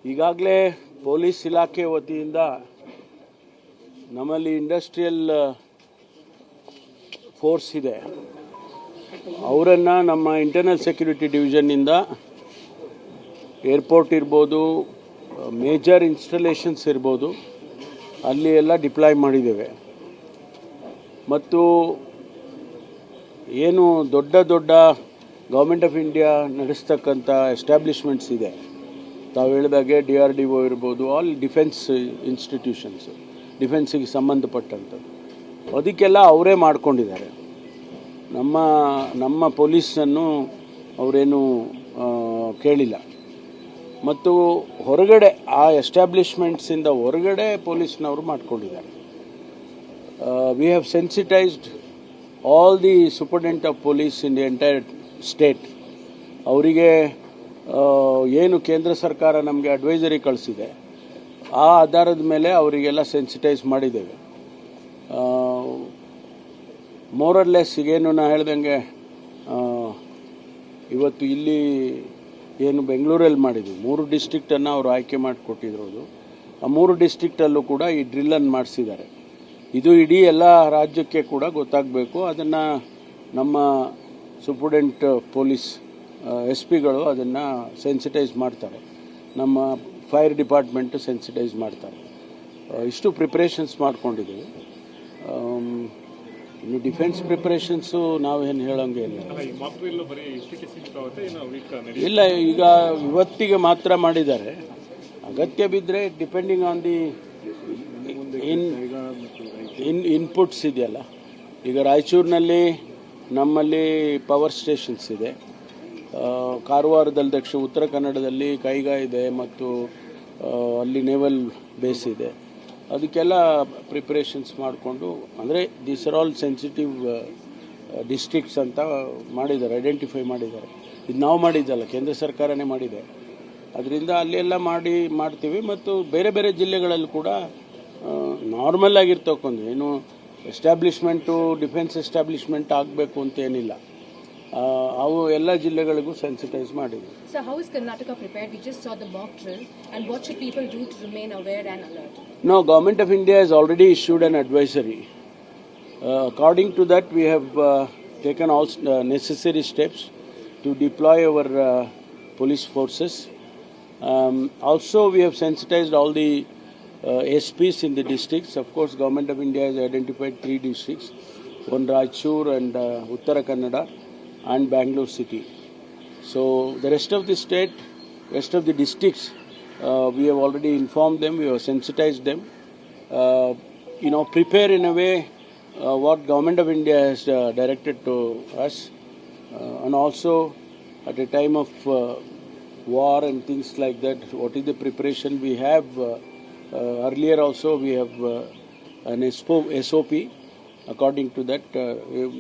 ಈಗಾಗಲೇ ಪೊಲೀಸ್ ಇಲಾಖೆ ವತಿಯಿಂದ ನಮ್ಮಲ್ಲಿ ಇಂಡಸ್ಟ್ರಿಯಲ್ ಫೋರ್ಸ್ ಇದೆ, ಅವರನ್ನು ನಮ್ಮ ಇಂಟರ್ನಲ್ ಸೆಕ್ಯೂರಿಟಿ ಡಿವಿಷನ್ನಿಂದ ಏರ್ಪೋರ್ಟ್ ಇರ್ಬೋದು, ಮೇಜರ್ ಇನ್ಸ್ಟಾಲೇಷನ್ಸ್ ಇರ್ಬೋದು, ಅಲ್ಲಿ ಎಲ್ಲ ಡಿಪ್ಲಾಯ್ ಮಾಡಿದ್ದೇವೆ. ಮತ್ತು ಏನು ದೊಡ್ಡ ದೊಡ್ಡ ಗೌರ್ಮೆಂಟ್ ಆಫ್ ಇಂಡಿಯಾ ನಡೆಸ್ತಕ್ಕಂಥ ಎಸ್ಟಾಬ್ಲಿಷ್ಮೆಂಟ್ಸ್ ಇದೆ, ತಾವು ಹೇಳಿದಾಗೆ DRDO ಇರ್ಬೋದು, ಆಲ್ ಡಿಫೆನ್ಸ್ ಇನ್ಸ್ಟಿಟ್ಯೂಷನ್ಸ್, ಡಿಫೆನ್ಸಿಗೆ ಸಂಬಂಧಪಟ್ಟಂಥದ್ದು, ಅದಕ್ಕೆಲ್ಲ ಅವರೇ ಮಾಡ್ಕೊಂಡಿದ್ದಾರೆ. ನಮ್ಮ ಪೊಲೀಸನ್ನು ಅವರೇನು ಕೇಳಿಲ್ಲ. ಮತ್ತು ಹೊರಗಡೆ ಆ ಎಸ್ಟಾಬ್ಲಿಷ್ಮೆಂಟ್ಸಿಂದ ಹೊರಗಡೆ ಪೊಲೀಸ್ನವರು ಮಾಡ್ಕೊಂಡಿದ್ದಾರೆ. We have sensitized all the superintendent of police in the entire state. ಅವರಿಗೆ ಏನು ಕೇಂದ್ರ ಸರ್ಕಾರ ನಮಗೆ ಅಡ್ವೈಸರಿ ಕಳಿಸಿದೆ, ಆ ಆಧಾರದ ಮೇಲೆ ಅವರಿಗೆಲ್ಲ ಸೆನ್ಸಿಟೈಸ್ ಮಾಡಿದ್ದೇವೆ. ಮೋರಲ್ಲೆಸ್ ಈಗೇನು ನಾ ಹೇಳ್ದಂಗೆ ಇವತ್ತು ಇಲ್ಲಿ ಏನು ಬೆಂಗಳೂರಲ್ಲಿ ಮಾಡಿದ್ವಿ, 3 ಡಿಸ್ಟ್ರಿಕ್ಟನ್ನು ಅವರು ಆಯ್ಕೆ ಮಾಡಿಕೊಟ್ಟಿರೋದು. ಆ 3 ಡಿಸ್ಟ್ರಿಕ್ಟಲ್ಲೂ ಕೂಡ ಈ ಡ್ರಿಲ್ಲನ್ನು ಮಾಡಿಸಿದ್ದಾರೆ. ಇದು ಇಡೀ ಎಲ್ಲ ರಾಜ್ಯಕ್ಕೆ ಕೂಡ ಗೊತ್ತಾಗಬೇಕು. ಅದನ್ನು ನಮ್ಮ ಸೂಪರಿಂಟೆಂಡೆಂಟ್ ಪೊಲೀಸ್ SP ಗಳು ಅದನ್ನು ಸೆನ್ಸಿಟೈಸ್ ಮಾಡ್ತಾರೆ, ನಮ್ಮ ಫೈರ್ ಡಿಪಾರ್ಟ್ಮೆಂಟು ಸೆನ್ಸಿಟೈಸ್ ಮಾಡ್ತಾರೆ. ಇಷ್ಟು ಪ್ರಿಪ್ರೇಷನ್ಸ್ ಮಾಡ್ಕೊಂಡಿದ್ದೀವಿ. ಇನ್ನು ಡಿಫೆನ್ಸ್ ಪ್ರಿಪ್ರೇಷನ್ಸು ನಾವೇನು ಹೇಳೋಂಗೆ ಇಲ್ಲ. ಈಗ ಇವತ್ತಿಗೆ ಮಾತ್ರ ಮಾಡಿದ್ದಾರೆ. ಅಗತ್ಯ ಬಿದ್ದರೆ ಡಿಪೆಂಡಿಂಗ್ ಆನ್ ದಿ ಇನ್ಪುಟ್ಸ್ ಇದೆಯಲ್ಲ, ಈಗ ರಾಯಚೂರಿನಲ್ಲಿ ನಮ್ಮಲ್ಲಿ ಪವರ್ ಸ್ಟೇಷನ್ಸ್ ಇದೆ, ಕಾರವಾರದಲ್ಲಿ ಉತ್ತರ ಕನ್ನಡದಲ್ಲಿ ಕೈಗಾ ಇದೆ, ಮತ್ತು ಅಲ್ಲಿ ನೇವಲ್ ಬೇಸ್ ಇದೆ. ಅದಕ್ಕೆಲ್ಲ ಪ್ರಿಪ್ರೇಷನ್ಸ್ ಮಾಡಿಕೊಂಡು, ಅಂದರೆ these are all sensitive districts ಅಂತ ಮಾಡಿದ್ದಾರೆ, ಐಡೆಂಟಿಫೈ ಮಾಡಿದ್ದಾರೆ. ಇದು ನಾವು ಮಾಡಿದ್ದಲ್ಲ, ಕೇಂದ್ರ ಸರ್ಕಾರನೇ ಮಾಡಿದೆ. ಅದರಿಂದ ಅಲ್ಲೆಲ್ಲ ಮಾಡ್ತೀವಿ. ಮತ್ತು ಬೇರೆ ಬೇರೆ ಜಿಲ್ಲೆಗಳಲ್ಲಿ ಕೂಡ ನಾರ್ಮಲ್ ಆಗಿರ್ತಕ್ಕಂಥ ಏನು ಎಸ್ಟಾಬ್ಲಿಷ್ಮೆಂಟು, ಡಿಫೆನ್ಸ್ ಎಸ್ಟಾಬ್ಲಿಷ್ಮೆಂಟ್ ಆಗಬೇಕು ಅಂತ ಏನಿಲ್ಲ, ಅವು ಎಲ್ಲ ಜಿಲ್ಲೆಗಳಿಗೂ ಸೆನ್ಸಿಟೈಸ್ ಮಾಡಿದ್ವಿ. So how is Karnataka prepared? We just saw the mock drill, and what should people do to remain aware and alert? No, Government of India has already issued an advisory. According to that, we have taken all necessary steps to deploy our police forces. Also, we have sensitized all the SPs in the districts. Of course, Government of India has identified 3 districts, one Raichur and Uttara Kannada and Bangalore city. So the rest of the state, rest of the districts, we have already informed them, we have sensitized them. Prepare in a way what Government of India has directed to us, and also at a time of war and things like that, what is the preparation we have. Earlier also we have an SOP. According to that,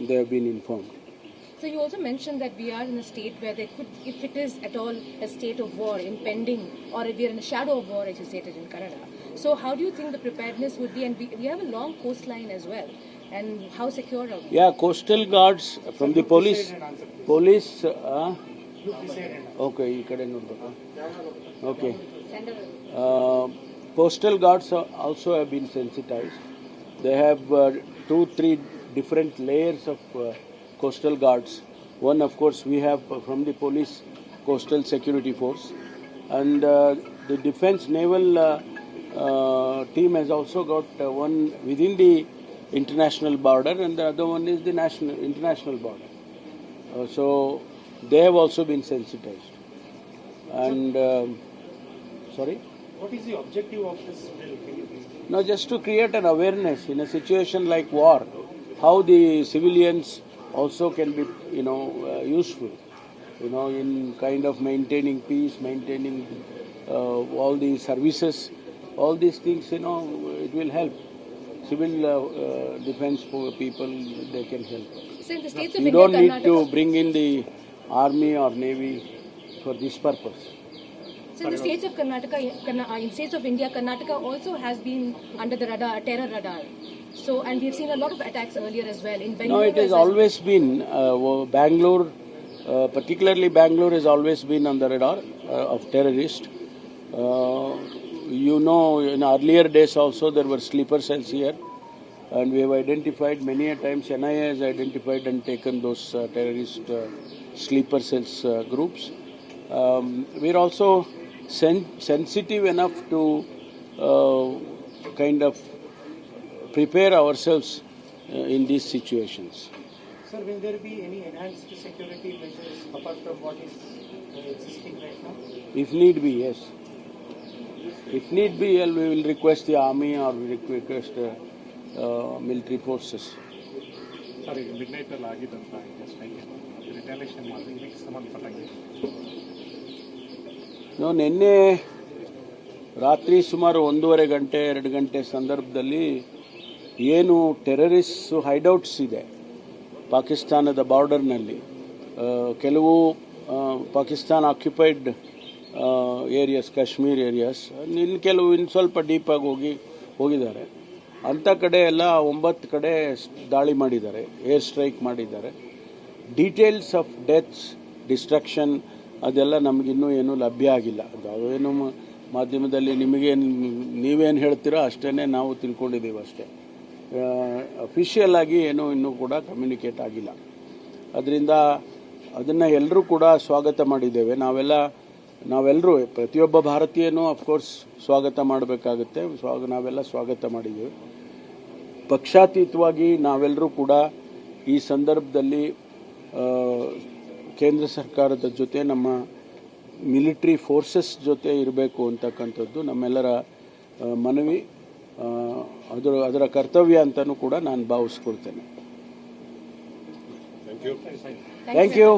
they have been informed. So you also mentioned that we are in a state where there could, if it is at all a state of war impending, or if we are in a shadow of war, as you stated in Kannada. So how do you think the preparedness would be? And we have a long coastline as well. And how secure are we? Yeah, coastal guards from the police. Okay, you can okay. Coastal guards also have been sensitized. They have 2-3 different layers of coastal guards. One, of course, we have from the police coastal security force, and the defense naval team has also got one within the international border, and the other one is the international border. So they have also been sensitized. And sorry, what is the objective of this bill? No, just to create an awareness in a situation like war, how the civilians also can be, useful, in kind of maintaining peace, maintaining all the services, all these things, it will help. Civil defense people, they can help. So in the states of you India, don't need Karnataka, to bring in the army or navy for this purpose. So in the states of in states of India, Karnataka also has been under the radar, terror radar. So, and we've seen a lot of attacks earlier as well. In Bangalore, no, it has always been Bangalore, particularly Bangalore has always been on the radar of terrorists. You know, in earlier days also there were sleeper cells here, and we have identified many a times, NIA has identified and taken those terrorist sleeper cells groups. We're also sensitive enough to kind of prepare ourselves in these situations. Sir, will there be any enhanced security measures apart from what is existing right now? If need be, yes. If need be, we will request the army or we request military forces. Sir ಈಗ mid ನೈಟಲ್ಲಿ ಆಗಿದ್ದಂತ strike retaliation ಮಾಡಿ ಇದಕ್ಕೆ ಸಂಬಂಧಪಟ್ಟಂಗೆ ನಾವು ನಿನ್ನೆ ರಾತ್ರಿ ಸುಮಾರು 1.5 ಗಂಟೆ 2 ಗಂಟೆ ಸಂದರ್ಭದಲ್ಲಿ ಏನು ಟೆರರಿಸ್ಟ್ ಹೈಡೌಟ್ಸ್ ಇದೆ ಪಾಕಿಸ್ತಾನದ ಬಾರ್ಡರ್ನಲ್ಲಿ, ಕೆಲವು Pakistan occupied areas, Kashmir areas, ಇನ್ನು ಸ್ವಲ್ಪ ಡೀಪಾಗಿ ಹೋಗಿದ್ದಾರೆ. ಅಂಥ ಕಡೆ ಎಲ್ಲ 9 ಕಡೆ ದಾಳಿ ಮಾಡಿದ್ದಾರೆ, ಏರ್ ಸ್ಟ್ರೈಕ್ ಮಾಡಿದ್ದಾರೆ. ಡೀಟೇಲ್ಸ್ ಆಫ್ ಡೆತ್ಸ್, ಡಿಸ್ಟ್ರಕ್ಷನ್ ಅದೆಲ್ಲ ನಮಗಿನ್ನೂ ಏನೂ ಲಭ್ಯ ಆಗಿಲ್ಲ. ಅದೇನು ಮಾಧ್ಯಮದಲ್ಲಿ ನೀವೇನು ಹೇಳ್ತೀರೋ ಅಷ್ಟೇ ನಾವು ತಿಳ್ಕೊಂಡಿದ್ದೀವಿ ಅಷ್ಟೇ. ಅಫಿಷಿಯಲ್ ಆಗಿ ಏನೂ ಇನ್ನೂ ಕೂಡ ಕಮ್ಯುನಿಕೇಟ್ ಆಗಿಲ್ಲ. ಅದರಿಂದ ಅದನ್ನು ಎಲ್ಲರೂ ಕೂಡ ಸ್ವಾಗತ ಮಾಡಿದ್ದೇವೆ. ನಾವೆಲ್ಲರೂ ಪ್ರತಿಯೊಬ್ಬ ಭಾರತೀಯನೂ ಅಫ್ಕೋರ್ಸ್ ಸ್ವಾಗತ ಮಾಡಬೇಕಾಗುತ್ತೆ. ನಾವೆಲ್ಲ ಸ್ವಾಗತ ಮಾಡಿದ್ದೇವೆ. ಪಕ್ಷಾತೀತವಾಗಿ ನಾವೆಲ್ಲರೂ ಕೂಡ ಈ ಸಂದರ್ಭದಲ್ಲಿ ಕೇಂದ್ರ ಸರ್ಕಾರದ ಜೊತೆ ನಮ್ಮ ಮಿಲಿಟರಿ ಫೋರ್ಸಸ್ ಜೊತೆ ಇರಬೇಕು ಅಂತಕ್ಕಂಥದ್ದು ನಮ್ಮೆಲ್ಲರ ಮನವಿ. ಅದರ ಕರ್ತವ್ಯ ಅಂತಲೂ ಕೂಡ ನಾನು ಭಾವಿಸ್ಕೊಳ್ತೇನೆ. Thank you.